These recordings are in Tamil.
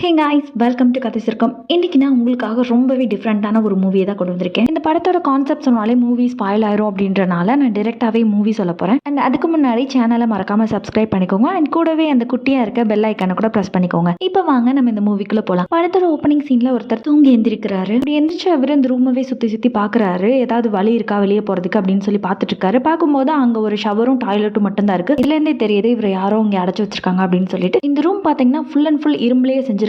ஹே காய்ஸ், வெல்கம் டு கதை சிறுக்கம். இன்னைக்கு நான் உங்களுக்காக ரொம்பவே டிஃப்ரெண்ட்டான ஒரு மூவியை தான் கொண்டு வந்திருக்கேன். இந்த படத்தோட கான்செப்ட் சொன்னாலே மூவி ஸ்பாயில் ஆயிரும் அப்படின்றனால நான் டிரெக்டாகவே மூவி சொல்ல போகிறேன். அண்ட் அதுக்கு முன்னாடி சேனலை மறக்காம சப்ஸ்கிரைப் பண்ணிக்கோங்க. அண்ட் கூடவே அந்த குட்டியாக இருக்க பெல் ஐக்கானை கூட ப்ரெஸ் பண்ணிக்கோங்க. இப்போ வாங்க நம்ம இந்த மூவிக்குள்ளே போகலாம். படத்தோட ஓப்பனிங் சீனில் ஒருத்தர் தூங்கி எந்திரிக்கிறாரு. அப்படி எந்திரிச்சு அவர் இந்த ரூமவே சுற்றி சுற்றி பார்க்குறாரு. ஏதாவது வழி இருக்கா வெளியே போகிறதுக்கு அப்படின்னு சொல்லி பார்த்துட்டு இருக்காரு. பார்க்கும்போது அங்கே ஒரு ஷவரும் டாய்லெட்டும் மட்டும்தான் இருக்குது. இதுலேருந்தே தெரியுது இவர் யாரோ இங்கே அடைச்சி வச்சிருக்காங்க அப்படின்னு சொல்லிட்டு. இந்த ரூம் பார்த்தீங்கன்னா ஃபுல் அண்ட் ஃபுல் இரும்புலேயே செஞ்சிருக்காங்க.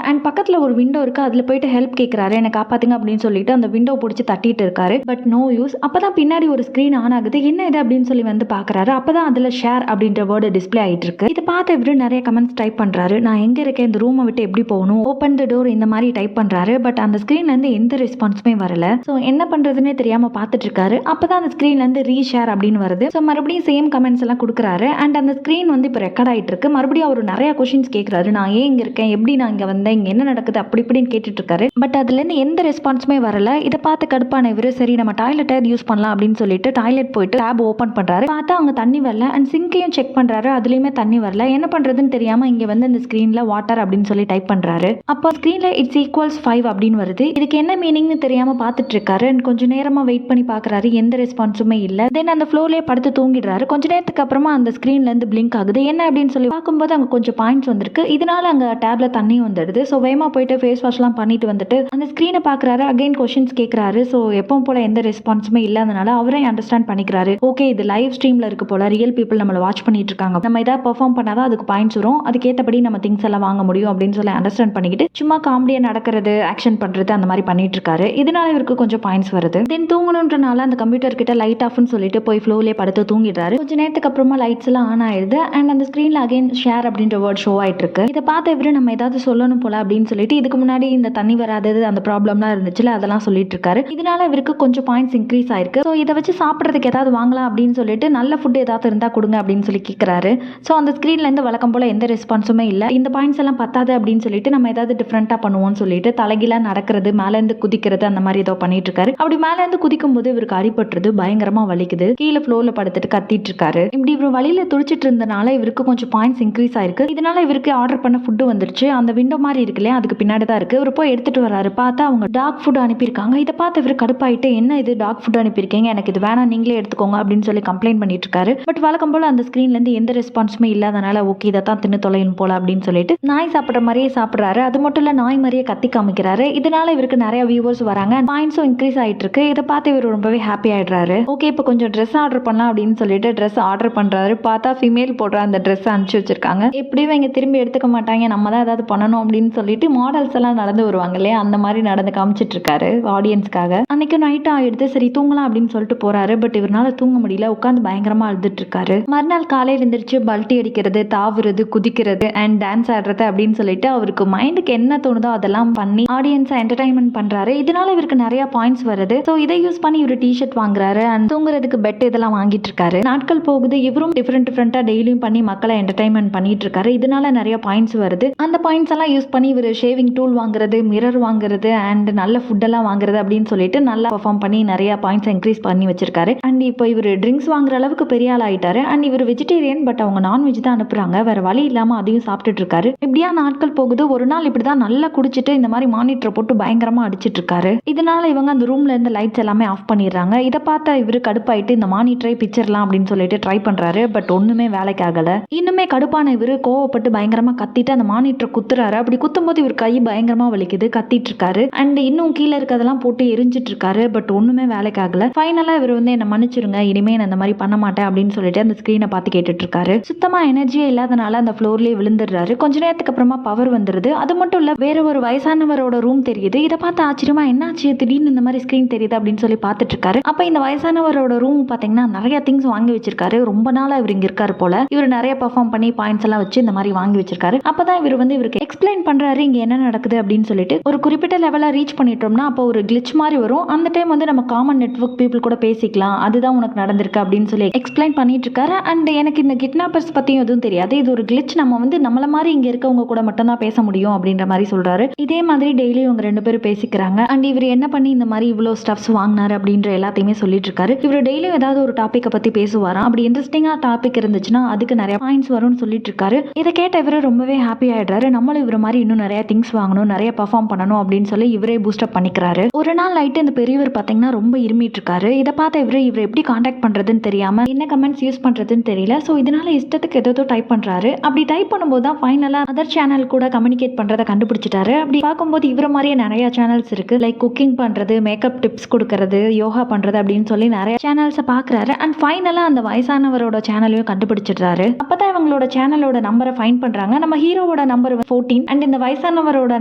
அண்ட் பக்கத்தில் ஒரு விண்டோ இருக்கு. அதில் போயிட்டு ஹெல்ப் கேட்குறாரு, என்னை காப்பாத்துங்க அப்படின்னு சொல்லிட்டு அந்த விண்டோ பிடிச்சி தட்டிட்டு இருக்காரு. But no use. அப்பதான் பின்னாடி ஒரு ஸ்க்ரீன் ஆன் ஆகுது. என்ன இது அப்படின்னு சொல்லி வந்து பார்க்குறாரு. அப்பதான் அதில் ஷேர் அப்படின்ற வேர்டு டிஸ்பிளே ஆகிட்டு இருக்கு. இதை பார்த்து இவரு நிறைய கமெண்ட்ஸ் டைப் பண்ணுறாரு. நான் எங்கே இருக்கேன், இந்த ரூமை விட்டு எப்படி போகணும், ஓப்பன் த டோர், இந்த மாதிரி டைப் பண்ணுறாரு. பட் அந்த ஸ்க்ரீன்லேருந்து எந்த ரெஸ்பான்ஸுமே வரல. ஸோ என்ன பண்ணுறதுன்னே தெரியாமல் பார்த்துட்டு இருக்காரு. அப்பதான் அந்த ஸ்க்ரீன்லேருந்து ரீஷேர் அப்படின்னு வருது. ஸோ மறுபடியும் சேம் கமெண்ட்ஸ் எல்லாம் கொடுக்குறாரு. அண்ட் அந்த ஸ்க்ரீன் வந்து இப்போ ரெக்கார்ட் ஆகிட்டு இருக்கு. மறுபடியும் அவர் நிறைய கொஸ்டின்ஸ் கேட்குறாரு. நான் ஏன் இங்கே இருக்கேன், எப்படி நான் இங்கே வந்தேன், இங்கே என்ன நடக்குது அப்படி இப்படின்னு கேட்டுட்டு இருக்காரு. பட் அதுலேருந்து எந்த ரெஸ்பான்ஸுமே வரல. இதை பார்த்து கடுப்பான இவர் சரி நம்ம டாய்லெட்டை யூஸ் பண்ணலாம் அப்படின்னு சொல்லிட்டு டாய்லெட் போயிட்டு டேப் ஓப்பன் பண்ணுறாரு. பார்த்தா அவங்க தண்ணி வரல. அண்ட் சிங்கையும் செக் பண்ணுறாரு. அதுலேயுமே தண்ணி வரல. என்ன பண்ணுறதுன்னு தெரியாமல் இங்கே வந்து அந்த ஸ்க்ரீனில் வாட்டர் அப்படின்னு சொல்லி டைப் பண்ணுறாரு. அப்போ ஸ்க்ரீனில் இட்ஸ் ஈக்குவல்ஸ் 5 அப்படின்னு வருது. இதுக்கு என்ன மீனிங்னு தெரியாமல் பார்த்துட்டு இருக்காரு. அண்ட் கொஞ்சம் நேரமாக வெயிட் பண்ணி பார்க்குறாரு. எந்த ரெஸ்பான்ஸுமே இல்லை. தென் அந்த ஃப்ளோர்லேயே படுத்து தூங்கிடுறாரு. கொஞ்ச நேரத்துக்கு அப்புறமா அந்த ஸ்க்ரீன்லேருந்து பிளிங்க் ஆகுது. என்ன அப்படின்னு சொல்லி பார்க்கும்போது அங்கே கொஞ்சம் பாயிண்ட்ஸ் வந்திருக்கு. இதனால அங்கே டேப்ல தண்ணி வந்துடுது. ஸோ வேகமாக போயிட்டு ஃபேஸ் வாஷ்லாம் பண்ணிட்டு வந்துட்டு அந்த ஸ்க்ரீனை பார்க்குறாரு. அகைன் கொஸ்டின்ஸ் கேட்குறாரு. ஸோ எப்பவும் போல எந்த ரெஸ்பான்ஸுமே இல்லாதனால அவரே அண்டர்ஸ்டாண்ட் பண்ணிக்கிறாரு. ஓகே, இது லைவ் ஸ்ட்ரீமில் இருக்கு போல, ரியல் பீப்புள் நம்மளை வாட்ச் பண்ணிட்டு இருக்காங்க. நம்ம ஏதாவது பெர்ஃபார்ம் பண்ணாதான் அதுக்கு பாயிண்ட்ஸ் வரும். அதுக்கேற்றபடி நம்ம திங்ஸ் எல்லாம் வாங்க முடியும் அப்படின்னு சொல்லி அண்டர்ஸ்டாண்ட் பண்ணிக்கிட்டு சும்மா காமெடியாக நடக்கிறது, ஆக்ஷன் பண்ணுறது அந்த மாதிரி பண்ணிட்டு இருக்காரு. இதனால இவருக்கு கொஞ்சம் பாயிண்ட்ஸ் வருது. தென் தூங்கணுன்றனால அந்த கம்ப்யூட்டர் கிட்ட லைட் ஆஃப்னு சொல்லிட்டு போய் ஃப்ளோர்லேயே படுத்து தூங்கிடுறாரு. கொஞ்ச நேரத்துக்கு அப்புறமா லைட்ஸ் எல்லாம் ஆன் ஆயிடுது. அண்ட் அந்த ஸ்க்ரீனில் அகைன் ஷேர் அப்படின்ற வேர்ட் ஷோ ஆயிட்டு இருக்கு. இதை பார்த்த இவரு நம்ம ஏதாவது சொல்லணும் போல அப்படின்னு சொல்லிட்டு இதுக்கு முன்னாடி இந்த தண்ணி வராதது அந்த ப்ராப்ளம்லாம் இருந்துச்சுல அதெல்லாம் சொல்லிட்டு இருக்காரு. இதனால இவருக்கு கொஞ்சம் பாயிண்ட்ஸ் இன்க்ரீஸ் ஆயிருக்கு. ஸோ இதை வச்சு சாப்பிட்றதுக்கு ஏதாவது வாங்கலாம் அப்படின்னு சொல்லிட்டு நல்ல ஃபுட் ஏதாவது இருந்தால் கொடுங்க அப்படின்னு சொல்லி கேட்குறாரு. ஸோ அந்த ஸ்க்ரீன்லேருந்து வழக்கம் போல் எந்த ரெஸ்பான்ஸுமே இல்லை. இந்த பாயிண்ட்ஸ் எல்லாம் பத்தாது அப்படின்னு சொல்லிட்டு நம்ம ஏதாவது டிஃப்ரெண்ட்டாக பண்ணுவோம்னு சொல்லிட்டு தலைகீழாக நடக்கிறது, மேலேருந்து குதிக்கிறது அந்த மாதிரி ஏதோ பண்ணிட்டு இருக்காரு. அப்படி மேலேருந்து குதிக்கும் போது இவருக்கு அடிபட்டுறது, பயங்கரமா வலிக்குது. கீழே ஃப்ளோர்ல படுத்துட்டு கத்திட்டு இருக்காரு. இப்படி இவர் வழியில துடிச்சிட்டு இருந்தனால இவருக்கு கொஞ்சம் பாயிண்ட்ஸ் இன்க்ரீஸ் ஆயிருக்கு. இதனால இவருக்கு ஆர்டர் பண்ண ஃபுட்டு வந்துருச்சு. அந்த விண்டோ மாதிரி இருக்கு இல்லையா, அதுக்கு பின்னாடி தான் இருக்கு. இவர் போய் எடுத்துட்டு வராரு. பார்த்தா அவங்க டாக் ஃபுட் அனுப்பியிருக்காங்க. இதை பார்த்து இவர் கடுப்பாயிட்டு என்ன இது டாக் ஃபுட் அனுப்பியிருக்கீங்க, எனக்கு இது வேணாம், நீங்களே எடுத்துக்கோங்க அப்படின்னு சொல்லி கம்ப்ளைண்ட் பண்ணிட்டு இருக்காரு. பட் வழக்கம் போல அந்த ஸ்க்ரீன்ல இருந்து எந்த ரெஸ்பான்ஸுமே இல்லாதனால ஓகே இதை தான் தின்னு தொலையும் போல அப்படின்னு சொல்லிட்டு நாய் சாப்பிட்ற மாதிரியே சாப்பிட்றாரு. அது மட்டும் இல்ல நாய் மாதிரியே கத்தி காமிக்கிறாரு. இதனால இவருக்கு நிறைய வியூவர்ஸ் வராங்க. பாயிண்ட்ஸும் இன்க்ரீஸ் ஆயிட்டு இருக்கு. இதை பார்த்து இவர் ரொம்பவே ஹாப்பி ஆயிடுறாரு. ஓகே இப்போ கொஞ்சம் ட்ரெஸ் ஆர்டர் பண்ணலாம் அப்படின்னு சொல்லிட்டு ட்ரெஸ் ஆர்டர் பண்றாரு. பார்த்தா ஃபீமேல் போடுற அந்த ட்ரெஸ் அனுப்பிச்சு வச்சிருக்காங்க. எப்படியும் இங்க திரும்பி எடுத்துக்க மாட்டாங்க, நம்ம தான் ஏதாவது பண்ணணும் அப்படின்னு சொல்லிட்டு மாடல்ஸ் எல்லாம் நடந்து வருவாங்க இல்லையா, அந்த மாதிரி நடந்து காமிச்சிட்டு இருக்காரு ஆடியன்ஸ்க்காக. அன்னைக்கு நைட் ஆயிடுது. சரி தூங்கலாம் அப்படின்னு சொல்லிட்டு போறாரு. பட் இவரால் தூங்க முடியல. உட்காந்து பயங்கரமா அழுதுட்டு இருக்காரு. மறுநாள் காலையில் எழுந்திரிச்சு பல்ட்டி அடிக்கிறது, தாவுறது, குதிக்கிறது அண்ட் டான்ஸ் ஆடுறது அப்படின்னு சொல்லிட்டு அவருக்கு மைண்டுக்கு என்ன தோணுதோ அதெல்லாம் பண்ணி ஆடியன்ஸை என்டர்டைன்மெண்ட் பண்றாரு. இதனால இவருக்கு நிறைய பாயிண்ட்ஸ் வருது. ஸோ இதை யூஸ் பண்ணி இவர் டிஷர்ட் வாங்குறாரு அண்ட் தூங்குறதுக்கு பெட் இதெல்லாம் வாங்கிட்டு இருக்காரு. நாட்கள் போகுது. இவரும் டிஃப்ரெண்டா டெய்லியும் பண்ணி மக்களை என்டர்டைன்மெண்ட் பண்ணிட்டு இருக்காரு. இதனால நிறைய பாயிண்ட்ஸ் வருது. அந்த பாயிண்ட்ஸ் எல்லாம் யூஸ் பண்ணி இவர் ஷேவிங் டூல் வாங்குறது, மிரர் வாங்குறது அண்ட் நல்ல ஃபுட் எல்லாம் வாங்குறது அப்படின்னு சொல்லிட்டு நல்லா பெர்ஃபார்ம் பண்ணி நிறைய பாயிண்ட்ஸ் இன்க்ரீஸ் பண்ணி வச்சிருக்காரு. அண்ட் இப்போ இவர் ட்ரிங்க்ஸ் வாங்குற அளவுக்கு பெரிய ஆள் ஆயிட்டாரு. அண்ட் இவர் வெஜிடேரியன். பட் அவங்க நான்வெஜ் தான் அனுப்புறாங்க. வேற வழி இல்லாம அதையும் சாப்பிட்டுட்டு இருக்காரு. இப்படியா நாட்கள் போகுது. ஒரு நாள் இப்படிதான் நல்லா குடிச்சிட்டு இந்த மாதிரி மானிட்டரை போட்டு பயங்கரமா அடிச்சிட்டு இருக்காரு. இதனால இவங்க அந்த ரூம்ல இருந்து லைட்ஸ் எல்லாமே ஆஃப் பண்ணிடுறாங்க. இதை பார்த்த இவரு கடுப்பாயிட்டு இந்த மானிட்டரை பிச்சிடலாம் அப்படின்னு சொல்லிட்டு ட்ரை பண்றாரு. பட் ஒண்ணுமே வேலைக்கு ஆகல. இன்னுமே கடுப்பான இவரு கோவப்பட்டு பயங்கரமா கத்திட்டு அந்த மானிட்டரை குத்துறாரு. அப்படி குத்தும் போது இவர் கை பயங்கரமா வலிக்குது. கத்திட்டு இருக்காரு. அண்ட் இன்னும் கீழே இருக்கதெல்லாம் போட்டு எரிஞ்சிட்டு இருக்காரு. பட் ஒண்ணுமே வேலைக்கு ஆகல. ஃபைனலா இவர் வந்து என்ன மன்னிச்சிருங்க, இனிமே நான் இந்த மாதிரி பண்ண மாட்டேன் அப்படின்னு சொல்லிட்டு அந்த ஸ்கிரீனை பார்த்து கேட்டுட்டு இருக்காரு. சுத்தமா எனர்ஜியே இல்லாதனால அந்த ஃப்ளோர்லயே விழுந்துடுறாரு. கொஞ்ச நேரத்துக்கு அப்புறமா பவர் வந்துருது. அது மட்டும் இல்ல வேற ஒரு வயசானவரோட ரூம் தெரியுது. இதை பார்த்து ஆச்சரியமா என்னாச்சு திடீர்னு இந்த மாதிரி ஸ்கிரீன் தெரியுது அப்படின்னு சொல்லி பார்த்துட்டு இருக்காரு. அப்ப இந்த வயசானவரோட ரூம் பாத்தீங்கன்னா நிறைய திங்ஸ் வாங்கி வச்சிருக்காரு. ரொம்ப நாளா இவர் இங்க இருக்காரு போல. இவர் நிறைய பெர்ஃபார்ம் பண்ணி பாயிண்ட்ஸ் எல்லாம் வச்சு இந்த மாதிரி வாங்கி வச்சிருக்காரு. அப்பதான் இவர் வந்து இவருக்கு எக்ஸ்பிளைன் பண்றாரு இங்க என்ன நடக்குது அப்படின்னு சொல்லிட்டு. ஒரு குறிப்பிட்ட லெவல ரீச் பண்ணிட்டோம்னா அப்போ ஒரு கிளிச் மாதிரி வரும். அந்த டைம் வந்து நம்ம காமன் நெட்வொர்க் பீப்புள் கூட பேசிக்கலாம், அதுதான் உனக்கு நடந்திருக்கு அப்படின்னு சொல்லி எக்ஸ்பிளைன் பண்ணிட்டு இருக்காரு. அண்ட் எனக்கு இந்த கிட்னாப்பர்ஸ் பத்தியும் எதுவும் தெரியாது, இது ஒரு கிளிச், நம்ம வந்து நம்மள மாதிரி இங்க இருக்கவங்க கூட மட்டும் தான் பேச முடியும் அப்படின்ற மாதிரி சொல்றாரு. இதே மாதிரி டெய்லி இவங்க 2 பேரும் பேசிக்கிறாங்க. அண்ட் இவர் என்ன பண்ணி இந்த மாதிரி இவ்வளவு ஸ்டப்ஸ் வாங்கினாரு அப்படின்ற எல்லாத்தையுமே சொல்லிட்டு இருக்காரு. இவர் டெய்லியும் ஏதாவது ஒரு டாபிக்கை பத்தி பேசுவாராம். அப்படி இன்ட்ரெஸ்டிங்கா டாபிக் இருந்துச்சுன்னா அதுக்கு நிறைய பாயிண்ட்ஸ் வரும்னு சொல்லிட்டு இருக்காரு. இதை கேட்ட இவரு ரொம்பவே ஹாப்பி ஆயிடுறாரு. நம்மளும் இவர் மாதிரி இன்னும் நிறைய திங்ஸ் வாங்கணும், நிறைய பெர்ஃபார்ம் பண்ணணும் அப்படின்னு சொல்லி இவரே பூஸ்டப் பண்ணிக்கிறாரு. ஒரு நாள் நைட்டு இந்த பெரியவர் பாத்தீங்கன்னா ரொம்ப இருமிட்டு இருக்காரு. இதை பார்த்த இவரை எப்படி கான்டாக்ட் பண்றதுன்னு தெரியாம என்ன கமெண்ட்ஸ் யூஸ் பண்றதுன்னு தெரியல. ஸோ இதனால இஷ்டத்துக்கு ஏதோ டைப் பண்றாரு. அப்படி டைப் பண்ணும்போது தான் ஃபைனலா அதர் சேனல் கூட கம்யூனிகேட் பண்றதை கண்டுபிடிச்சிட்டாரு. அப்படி பார்க்கும்போது இவரை மாதிரியே நிறைய சேனல்ஸ் இருக்கு, லைக் குக்கிங் பண்றது, மேக்கப் டிப்ஸ் கொடுக்கறது, யோகா பண்றது அப்படின்னு சொல்லி நிறைய சேனல்ஸை பாக்குறாரு. அண்ட் ஃபைனலா அந்த வயசானவரோட சேனலையும் கண்டுபிடிச்சிடுறாரு. அப்பதான் இவங்களோட சேனலோட நம்பரை ஃபைண்ட் பண்றாங்க. நம்ம ஹீரோவோட நம்பர் 14 அண்ட் இந்த வயசானவரோட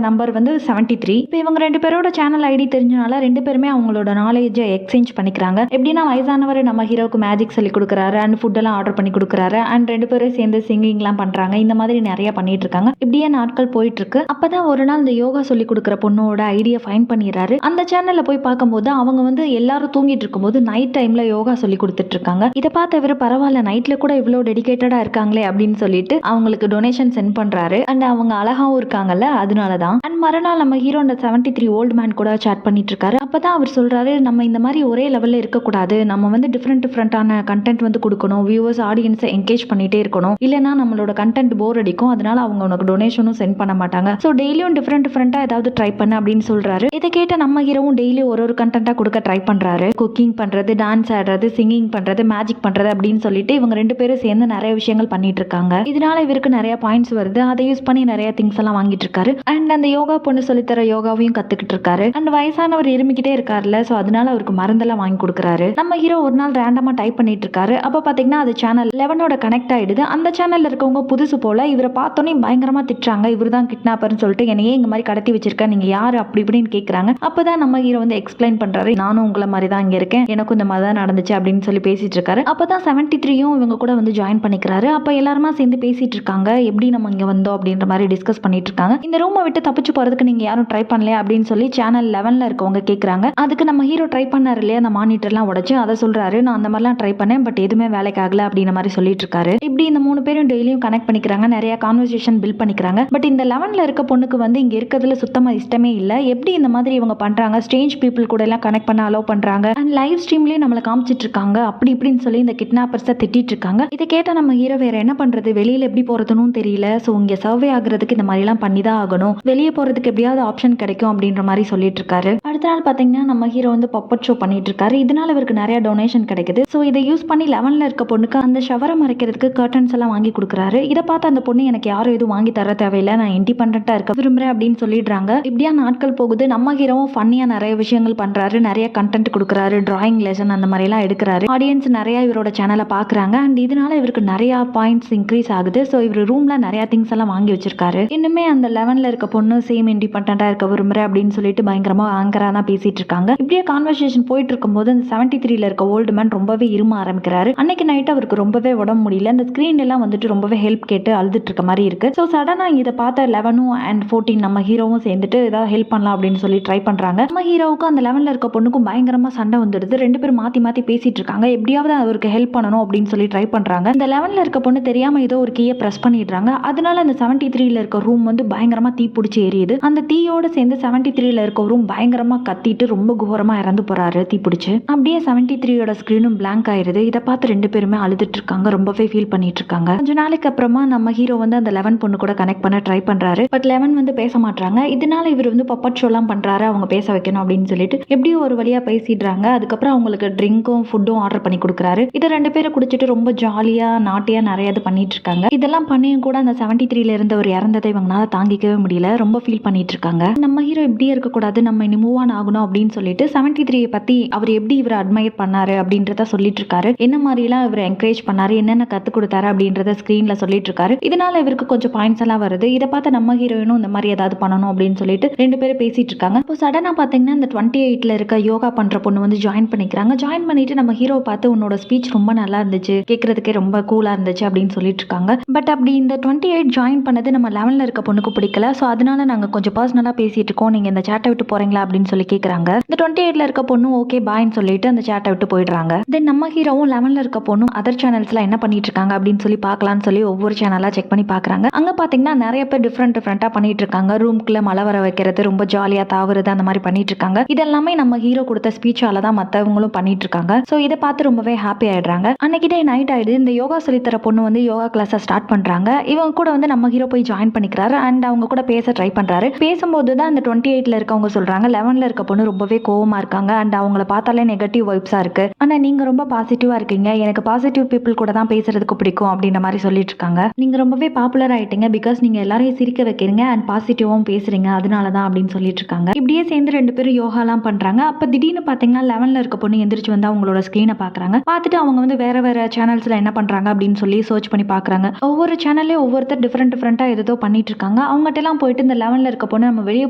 நம்பர் வந்து 73. இப்போ இவங்க 2 பேரோட சேனல் ஐடி தெரிஞ்சனால 2 பேருமே அவங்களோட நாலேஜை எக்ஸ்சேஞ்ச் பண்ணிக்கிறாங்க. எப்படின்னா வயசானவர் நம்ம ஹீரோக்கு மேஜிக் சொல்லி கொடுக்குறாரு, அண்ட் ஃபுட் எல்லாம் ஆர்டர் பண்ணி கொடுக்குறாரு, அண்ட் 2 பேரும் சேர்ந்து சிங்கிங் எல்லாம் பண்றாங்க. இந்த மாதிரி நிறைய பண்ணிட்டு இருக்காங்க. இப்படியே நாட்கள் போயிட்டு இருக்கு. அப்பதான் ஒரு நாள் இந்த யோகா சொல்லி கொடுக்குற பொண்ணோட ஐடியா ஃபைண்ட் பண்ணிடுறாரு. அந்த சேனல்ல போய் பார்க்கும்போது அவங்க வந்து எல்லாரும் தூங்கிட்டு இருக்கும்போது நைட் டைம்ல யோகா சொல்லி கொடுத்துட்டு இருக்காங்க. இதை பார்த்த இவர் பரவாயில்ல, நைட்ல கூட இவ்வளவு டெடிகேட்டடா இருக்காங்களே அப்படின்னு சொல்லிட்டு அவங்களுக்கு டொனேஷன் சென்ட் பண்றாரு. அண்ட் அவங்க அழகாவும் இருக்காங்கல்ல, அதனாலதான். அண்ட் மறுநாள் நம்ம ஹீரோ 73 ஓல்டு மேன் கூட சாட் பண்ணிட்டு இருக்காரு. அப்பதான் அவர் சொல்றாரு, நம்ம இந்த மாதிரி ஒரே லெவல்ல இருக்கக்கூடாது, நம்ம வந்து டிஃப்ரெண்டான கண்டென்ட் வந்து கொடுக்கணும், வியூவர்ஸ் ஆடியன்ஸை என்கேஜ் பண்ணிட்டே இருக்கணும், இல்லைன்னா நம்மளோட கண்டென்ட் போர் அடிக்கும், அதனால அவங்க உனக்கு டொனேஷனும் சென்ட் பண்ண மாட்டாங்க. ஸோ டெய்லியும் டிஃப்ரெண்டா ஏதாவது ட்ரை பண்ண அப்படின்னு சொல்றாரு. இதை கேட்ட நம்ம ஹீரோவும் டெய்லி ஒரு கண்டென்ட்டா கொடுக்க ட்ரை பண்றாரு. குக்கிங் பண்றது, டான்ஸ் ஆடுறது, சிங்கிங் பண்றது, மேஜிக் பண்றது அப்படின்னு சொல்லிட்டு இவங்க 2 பேரும் சேர்ந்து நிறைய விஷயங்கள் பண்ணிட்டு இருக்காங்க. இதனால இவருக்கு நிறைய பாயிண்ட்ஸ் வருது. அதை யூஸ் பண்ணி நிறைய திங்ஸ் எல்லாம் வாங்கிட்டு இருக்காரு. அண்ட் அந்த யோகா பொண்ணு சொல்லித்தர யோகாவையும் கத்துக்கிட்டு இருக்காரு. அண்ட் வயசானவர் இருமிக்கிட்டே இருக்காருல்ல, ஸோ அதனால அவருக்கு மருந்தெல்லாம் வாங்கி கொடுக்குறாரு. நம்ம ஹீரோ ஒரு நாள் ரேண்டமா டைப் பண்ணிட்டு இருக்காரு. அப்ப பாத்தீங்கன்னா அது சேனல் 11ஓட கனெக்ட் ஆயிடுது. அந்த சேனல்ல இருக்கவங்க புதுசு போல இவரை பார்த்தோன்னே பயங்கரமா திட்டுறாங்க. இவர் தான் கிட்னாப்பர்னு சொல்லிட்டு என்னையே இங்க மாதிரி கடத்தி வச்சிருக்க, நீங்க யாரு அப்படி இப்படின்னு கேட்கறாங்க. அப்பதான் நம்ம ஹீரோ வந்து எக்ஸ்பிளைன் பண்றாரு, நானும் உங்களை மாதிரி தான் இங்க இருக்கேன், எனக்கும் இந்த மாதிரி தான் நடந்துச்சு அப்படின்னு சொல்லி பேசிட்டு இருக்காரு. அப்பதான் 73யும் இவங்க கூட வந்து ஜாயின் பண்ணிக்கிறாரு. அப்ப எல்லாருமா சேர்ந்து பேசிட்டு இருக்காங்க, எப்படி நம்ம இங்க வந்தோம் அப்படின்ற மாதிரி டிஸ்கஸ் பண்ணிட்டு இருக்காங்க. இந்த ரூமை விட்டு தப்பிச்சு போறதுக்கு நீங்க யாரும் ட்ரை பண்ணலையா அப்படின்னு சொல்லி சேனல் 11ல இருக்கவங்க கேட்கறாங்க. அதுக்கு நம்ம ஹீரோ ட்ரை பண்ணாரு இல்லையா, அந்த மானிட்டர் எல்லாம் உடைச்சு, அதை சொல்றாரு, நான் அந்த மாதிரிலாம் ட்ரை பண்ணேன், பட் எதுவுமே வேலைக்கு ஆகல அப்படின்ற மாதிரி சொல்லிட்டு இருக்காரு. இப்படி இந்த 3 பேரும் டெய்லியும் கனெக்ட் பண்ணிக்கிறாங்க, நிறைய கான்வர்சேஷன் பில்ட் பண்ணிக்கிறாங்க. பட் இந்த 11ல இருக்க பொண்ணுக்கு வந்து இங்க இருக்கிறதுல சுத்தமா இஷ்டமே இல்ல. எப்படி இந்த மாதிரி இவங்க பண்றாங்க, ஸ்ட்ரேஞ்ச் பீப்புள் கூட எல்லாம் கனெக்ட் பண்ண அலோவ் பண்றாங்க, அண்ட் லைவ் ஸ்ட்ரீம்லயே நம்மள காமிச்சிட்டு இருக்காங்க, அப்படி இப்படின்னு சொல்லி இந்த கிட்னாப்பர்ஸை திட்டிட்டு இருக்காங்க. இதை கேட்ட நம்ம ஹீரோ வேற என்ன பண்றது, வெளியில எப்படி போறதுன்னு தெரியல, சோ இங்க சர்வே ஆகுறதுக்கு இந்த மாதிரி எல்லாம் பண்ணிதான் ஆகணும், வெளியே போறதுக்கு எப்படியாவது ஆப்ஷன் கிடைக்கும் அப்படின்ற மாதிரி சொல்லிட்டு இருக்காரு. அடுத்த நாள் பாத்தீங்கன்னா நம்ம ஹீரோ வந்து பப்பட் ஷோ பண்ணிட்டு இருக்காரு. இதனால இவருக்கு நிறைய டொனேஷன் கிடைக்குது. சோ இதை யூஸ் பண்ணி 11ல இருக்க பொண்ணுக்கு அந்த ஷவரை மறைக்கிறதுக்கு கர்டன்ஸ் எல்லாம் வாங்கி கொடுக்குறாரு. இதை பார்த்து அந்த பொண்ணு, எனக்கு யாரும் எதுவும் வாங்கி தர தேவையில்லை, நான் இண்டிபெண்டா இருக்க விரும்புறேன் அப்படின்னு சொல்லிடுறாங்க. இப்படியா நாட்கள் போகுது. நம்ம ஹீரோவும் ஃபன்னியா நிறைய விஷயங்கள் பண்றாரு, நிறைய கண்டென்ட் கொடுக்குறாரு, டிராயிங் லெசன் அந்த மாதிரி எல்லாம் எடுக்கிறாரு. ஆடியன்ஸ் நிறைய இவரோட சேனலை பாக்குறாங்க. அண்ட் இதனால இவருக்கு நிறைய பாயிண்ட்ஸ் இன்க்ரீஸ் ஆகுது. ஸோ இவர் ரூம்ல நிறைய திங்ஸ் எல்லாம் வாங்கி வச்சிருக்காரு. இன்னுமே அந்த 11ல இருக்க பொண்ணு சேம் இண்டிபெண்டா இருக்க விரும்புறேன் அப்படின்னு சொல்லிட்டு பயங்கரமா ஆங்கரா தான் பேசிட்டு இருக்காங்க. இப்படியே கான்வர்சேஷன் போயிட்டு இருக்கும்போது அந்த 73ல இருக்க ஓல்டு மேன் ரொம்பவே இரும ஆரம்பிக்கிறாரு. அன்னைக்கு நைட் அவருக்கு ரொம்பவே உடம்பு முடியல. அந்த ஸ்கிரீன் எல்லாம் வந்துட்டு ரொம்பவே ஹெல்ப் கேட்டு அழுதுட்டு இருக்க மாதிரி இருக்கு. ஸோ சடனா இதை பார்த்த 11 and 14 நம்ம ஹீரோவும் சேர்ந்துட்டு ஏதாவது ஹெல்ப் பண்ணலாம் அப்படின்னு சொல்லி ட்ரை பண்றாங்க. நம்ம ஹீரோவுக்கு அந்த 11ல இருக்க பொண்ணுக்கும் பயங்கரமா சண்டை வந்துடுது. 2 பேரும் மாத்தி மாத்தி பேசிட்டு இருக்காங்க. எப்படியாவது அவருக்கு ஹெல்ப் பண்ணணும் அப்படின்னு சொல்லி ட்ரை பண்றாங்க. இந்த 11ல இருக்க பொண்ணு தெரியாம ஏதோ ஒரு கீயை பிரஸ் பண்ணிடுறாங்க. அதனால அந்த 73ல இருக்க ரூம் வந்து பயங்கரமா தீ பிடிச்சி எரியுது. அந்த தீயோட சேர்ந்து 73ல இருக்க ரூம் பயங்கரமா கத்திட்டு ரொம்ப கோரமா இறந்து போறாரு தீ பிடிச்சு. அப்படியே 73யோட ஸ்கிரீனும் பிளாங்க் ஆயிருது. இதை பார்த்து 2 பேருமே அழுதுட்டு இருக்காங்க, ரொம்பவே ஃபீல் பண்ணிட்டு இருக்காங்க. கொஞ்ச நாளைக்கு அப்புறமா நம்ம ஹீரோ வந்து அந்த 11 பொண்ணு கூட கனெக்ட் பண்ண ட்ரை பண்றாரு. பட் 11 வந்து பேச மாட்டாங்க. இதனால இவர் வந்து பப்பட் ஷோலாம் பண்றாரு, அவங்க பேச வைக்கணும் அப்படின்னு சொல்லிட்டு எப்படியும் ஒரு வழியா பேசிடுறாங்க. அதுக்கப்புறம் அவங்களுக்கு ட்ரிங்க்கும் ஃபுட்டும் ஆர்டர் பண்ணி கொடுக்குறாரு. இதை 2 பேரும் குடிச்சிட்டு ரொம்ப ஜாலியா நாட்டியா நிறைய இது பண்ணிட்டு இருக்காங்க. இதெல்லாம் பண்ணியும் கூட அந்த 73ல இருந்த ஒரு இறந்ததை இவங்களால தாங்கிக்கவே முடியல, ரொம்ப ஃபீல் பண்ணிட்டு இருக்காங்க. நம்ம ஹீரோ இப்படியே இருக்கக்கூடாது, நம்ம இனி மூவ் ஆன் ஆகணும் அப்படின்னு சொல்லிட்டு 73 பத்தி அவர் எப்படி இவரை அட்மையர் பண்ணாரு அப்படின்றத சொல்லிட்டு இருக்காரு. என்ன மாதிரி எல்லாம் இவர் என்கரேஜ் பண்ணாரு, என்னென்ன கத்து கொடுத்தாரு அப்படின்றத ஸ்கிரீன்ல சொல்லிட்டு இருக்காரு. இதனால இவருக்கு கொஞ்சம் பாயிண்ட்ஸ் எல்லாம் வருது. இதை பார்த்து நம்ம ஹீரோயினும் இந்த மாதிரி ஏதாவது பண்ணணும் அப்படின்னு சொல்லிட்டு 2 பேரும் பேசிட்டு இருக்காங்க. இப்போ சடனா பாத்தீங்கன்னா இந்த 28ல இருக்க யோகா பண்ற பொண்ணு வந்து ஜாயின் பண்ணிக்கிறாங்க. ஜாயின் பண்ணிட்டு நம்ம ஹீரோ பார்த்து, உன்னோட ஸ்பீச் ரொம்ப நல்லா இருந்துச்சு, கேட்கறதுக்கே ரொம்ப கூலா இருந்துச்சு அப்படின்னு சொல்லிட்டு இருக்காங்க. பட் அப்படி இந்த 28 ஜாயின் பண்ணது நம்ம 11ல இருக்க பொண்ணுக்கு பிடிக்கல. ஸோ அதனால நாங்க கொஞ்சம் பர்சனலா பேசிட்டு இருக்கோம், நீங்க இந்த சேட்டை விட்டு போறீங்களா அப்படின்னு சொல்லி கேட்கறாங்க. இந்த 28ல இருக்க பொண்ணு ஓகே பாய்ன்னு சொல்லிட்டு அந்த சேட்டை விட்டு போயிடுறாங்க. தென் நம்ம ஹீரோவும் 11ல இருக்க பொண்ணும் அதர் சேனல்ஸ்ல என்ன பண்ணிட்டு இருக்காங்க அப்படின்னு சொல்லி பார்க்கலாம்னு சொல்லி ஒவ்வொரு சேனலா செக் பண்ணி பாக்குறாங்க. அங்க பாத்தீங்கன்னா நிறைய பேர் டிஃப்ரெண்டா பண்ணிட்டு இருக்காங்க. ரூம்குள்ள மழை வர வைக்கிறது, ரொம்ப ஜாலியா தாவுறது, அந்த மாதிரி பண்ணிட்டு இருக்காங்க. இதெல்லாமே நம்ம ஹீரோ கொடுத்த ஸ்பீச்சால தான் மத்தவங்களும் பண்ணிட்டு இருக்காங்க. சோ இதை பார்த்து ரொம்பவே ஹாப்பி ஆயிடுறாங்க. அன்னைக்கு டே நைட் ஆயிடுது. இந்த யோகா சொல்லித்தர பொண்ணு வந்து யோகா கிளாஸ் ஸ்டார்ட் பண்றாங்க. இவங்க கூட வந்து நம்ம ஹீரோ போய் ஜாயின் பண்ணிக்கிறாரு அண்ட் அவங்க கூட பேச ட்ரை பண்றாரு. பேசும்போது தான் அந்த 28ல இருக்கவங்க சொல்றாங்க 11ல இருக்க பொண்ணு ரொம்பவே கோவமா இருக்காங்க அண்ட் அவங்கள பார்த்தாலே நெகட்டிவ் வைப்ஸா இருக்கு. ஆனா நீங்க ரொம்ப பாசிட்டிவா இருக்கீங்க, எனக்கு பாசிட்டிவ் பீப்புள் கூட தான் பேசுறதுக்கு பிடிக்கும் அப்படின்ற மாதிரி சொல்லிட்டு இருக்காங்க. நீங்க ரொம்பவே பாப்புலர் ஆயிட்டீங்க பிகாஸ் நீங்க எல்லாரையும் சிரிக்க வைக்கிறீங்க அண்ட் பாசிட்டிவாவும் பேசுறீங்க, அதனாலதான் அப்படின்னு சொல்லிட்டு இருக்காங்க. இப்படியே சேர்ந்து 2 பேரும் யோகாலாம் பண்றாங்க. அப்ப திடீர்னு பாத்தீங்கன்னா 11ல இருக்க பொண்ணு எந்திரிச்சு வந்து அவங்களோட ஸ்கிரீனை பாக்குறாங்க. பார்த்துட்டு அவங்க வந்து வேற வேற சேனல்ஸ்ல என்ன பண்றாங்க அப்படின்னு சொல்லி சர்ச் பண்ணி பாக்குறாங்க. ஒவ்வொரு சேனல்லையும் ஒவ்வொருத்தர் டிஃப்ரெண்டா ஏதோ பண்ணிட்டு இருக்காங்க. அவங்ககிட்ட எல்லாம் போயிட்டு இந்த 11ல இருக்க பொண்ணு நம்ம வெளியே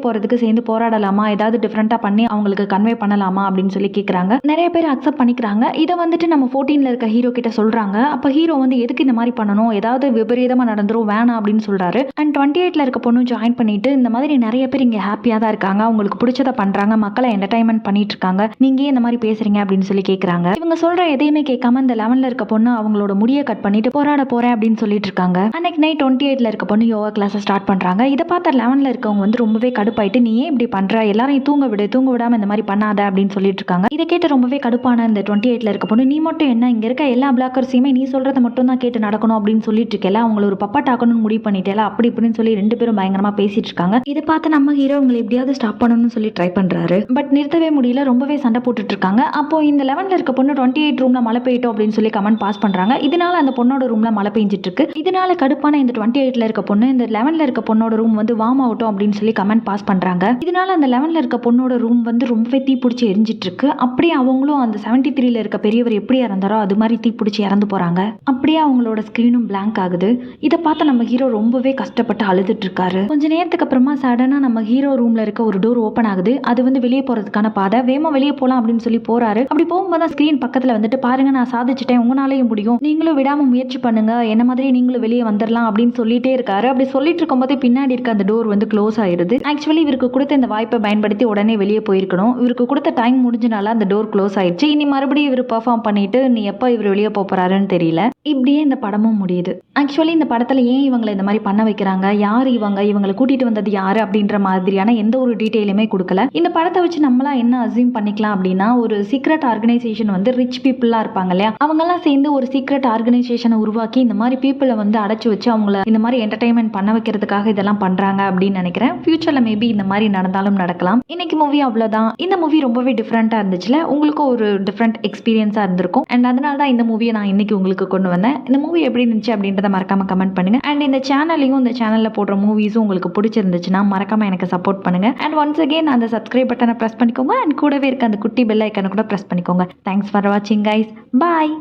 போறதுக்கு சேர்ந்து போராடலாமா, ஏதாவது டிஃப்ரெண்டா பண்ணி அவங்களுக்கு கன்வே பண்ணலாமா அப்படின்னு சொல்லி கேக்குறாங்க. நிறைய பேர் அக்செப்ட் பண்ணிக்கிறாங்க. இதை வந்துட்டு நம்ம 14ல இருக்க ஹீரோ கிட்ட சொல்றாங்க. அப்ப ஹீரோ வந்து எதுக்கு இந்த மாதிரி பண்ணணும், ஏதாவது விபரீதமா நடந்துரும், வேணாம் அப்படின்னு சொல்றாரு. அண்ட் 28ல இருக்க பொண்ணு ஜாயின் பண்ணிட்டு இந்த மாதிரி நிறைய பேர் இங்க ஹாப்பியா தான் இருக்காங்க, அவங்களுக்கு பிடிச்சத பண்றாங்க, மக்களை என்டர்டைன்மெண்ட் பண்ணிட்டு இருக்காங்க, நீங்க இந்த மாதிரி பேசுறீங்க அப்படின்னு சொல்லி கேக்குறாங்க. இவங்க சொல்ற எதையுமே கேட்காம இந்த 11ல இருக்க பொண்ணு அவங்களோட முடியை கட் பண்ணிட்டு போராட போறேன் அப்படின்னு சொல்லிட்டு இருக்காங்க. அன்னைக்கு நைட் 28ல இருக்க பொண்ணு யோகா கிளாஸ் ஸ்டார்ட் பண்றாங்க. இதை பார்த்த 11ல இருக்கவங்க வந்து ரொம்பவே கடுப்பாயிட்டு நீ ஏன் இப்படி பண்ற, எல்லாரையும் தூங்க விடாம இந்த மாதிரி பண்ணாத அப்படின்னு சொல்லிட்டு இருக்காங்க. இதை கேட்டு ரொம்பவே கடுப்பான இந்த 28ல இருக்க பொண்ணு நீ மட்டும் என்ன இங்க இருக்க எல்லா பிளாக்கர்ஸையுமே நீ சொல்றதை மட்டும் தான் கேட்டு நடக்கணும் அப்படின்னு சொல்லிட்டு இருக்கல, அவங்கள ஒரு பப்பாட்டாக்கணும்னு முடிவு பண்ணிட்டேல அப்படி இப்படின்னு சொல்லி 2 பேரும் பயங்கரமா பேசிட்டு இருக்காங்க. இதை பார்த்து நம்ம ஹீரோ உங்களை எப்படியாவது ஸ்டாப் பண்ணணும்னு சொல்லி ட்ரை பண்றாரு. பட் நிறுத்தவே முடியல, ரொம்பவே சண்டை போட்டுட்டு இருக்காங்க. அப்போ இந்த 11ல இருக்க பொண்ணு 28 ரூம்ல மழை பெய்யட்டும் அப்படின்னு சொல்லி கமெண்ட் பாஸ் பண்றாங்க. இதனால அந்த பொண்ணோட ரூம்ல மழை பெஞ்சிட்டு இருக்கு. இதனால கடுப்பான இந்த 28ல இருக்க பொண்ணு இந்த 11ல இருக்க பொண்ணோட ரூம் வந்து வார்ம் ஆகட்டும் அப்படின்னு சொல்லி கமெண்ட் பாஸ் பண்றாங்க. இதனால அந்த 11ல இருக்க பொண்ணோட ரூம் வந்து ரொம்பவே தீப்பிடிச்சு எரிஞ்சிட்டு இருக்கு. அப்படியே அவங்களும் அந்த 73ல இருக்க பெரியவர் எப்படி இறந்தாரோ அது மாதிரி தீப்பிடிச்சு இறந்து போறாங்க. அப்படியே அவங்களோட ஸ்கிரீனும் பிளாங்க் ஆகுது. இதை பார்த்து நம்ம ஹீரோ ரொம்பவே கஷ்டப்பட்டு அழுதுட்டு இருக்காரு. கொஞ்ச நேரத்துக்கு அப்புறமா சடனா நம்ம ஹீரோ ரூம்ல இருக்க ஒரு டோர் ஓபன் ஆகுது. அது வந்து வெளியே போறதுக்கான பாதை. வேகமா வெளியே போலாம் அப்படின்னு சொல்லி போறாரு. அப்படி போகும்போது ஸ்கிரீன் பக்கத்துல வந்துட்டு பாருங்க நான் சாதிச்சிட்டேன், உங்களாலையும் முடியும், நீங்களும் விடாம முயற்சி பண்ணுங்க, என்ன மாதிரி நீங்களும் வெளியே வந்துடலாம் அப்படின்னு சொல்லிட்டே இருக்காரு. அப்படி சொல்லிட்டு இருக்கும்போது பின்னாடி இருக்க அந்த டோர் வந்து க்ளோஸ் ஆயிருது. ஆக்சுவலி இவருக்கு கொடுத்த இந்த வாய்ப்பை பயன்படுத்தி உடனே வெளியே போயிருக்கணும். இவருக்கு கொடுத்த டைம் முடிஞ்சனால அந்த டோர் க்ளோஸ் ஆயிடுச்சு. இனி மறுபடியும் இவர் பெர்ஃபார்ம் பண்ணிட்டு நீ எப்போ இவர் வெளியே போறாருன்னு தெரியல. இப்படியே இந்த படமும் முடியுது. ஆக்சுவலி இந்த படத்துல ஏன் இவங்களை இந்த மாதிரி பண்ண வைக்கிறாங்க, யார் இவங்களை கூட்டிட்டு வந்தது யாரு அப்படின்ற மாதிரியான எந்த ஒரு டீட்டெயிலுமே கொடுக்கல. இந்த படத்தை வச்சு நம்மளா என்ன அசியூம் பண்ணிக்கலாம் அப்படின்னா ஒரு சீக்ரெட் ஆர்கனைசேஷன் வந்து ரிச் பீப்புளா இருப்பாங்க இல்லையா, அவங்க எல்லாம் சேர்ந்து ஒரு சீக்ரெட் ஆர்கனைசேஷனை உருவாக்கி இந்த மாதிரி பீப்புளை வந்து அடைச்சு வச்சு அவங்கள இந்த மாதிரி என்டர்டைன்மெண்ட் பண்ண வைக்கிறதுக்காக இதெல்லாம் பண்றாங்க அப்படின்னு நினைக்கிறேன். ஃபியூச்சர்ல மேபி இந்த மாதிரி நடந்தாலும் நடக்கலாம். இன்னைக்கு மூவி அவ்வளவுதான். இந்த மூவி ரொம்பவே டிஃப்ரெண்டா இருந்துச்சுல, உங்களுக்கும் ஒரு டிஃப்ரெண்ட் எக்ஸ்பீரியன்ஸா இருந்திருக்கும். அண்ட் அதனால தான் இந்த மூவியை நான் இன்னைக்கு உங்களுக்கு கொண்டு வந்தேன். இந்த மூவி எப்படி இருந்துச்சு அப்படின்றத மறக்காம கமெண்ட் பண்ணுங்க. அண்ட் இந்த சேனலையும் இந்த சேனல்ல போடுற மூவிஸும் உங்களுக்கு பிடிச்சிருந்துச்சுன்னா மறக்காம எனக்கு சப்போர்ட் பண்ணுங்க. அண்ட் ஒன்ஸ் அகேன் அந்த சப்ஸ்கிரைப் பட்டனை பிரஸ் பண்ணிக்கோங்க. அண்ட் கூடவே இருக்க அந்த குட்டி பெல் ஐக்கனை கூட பிரஸ் பண்ணிக்கோங்க. தேங்க்ஸ் ஃபார் வாட்சிங் கைஸ். பாய்.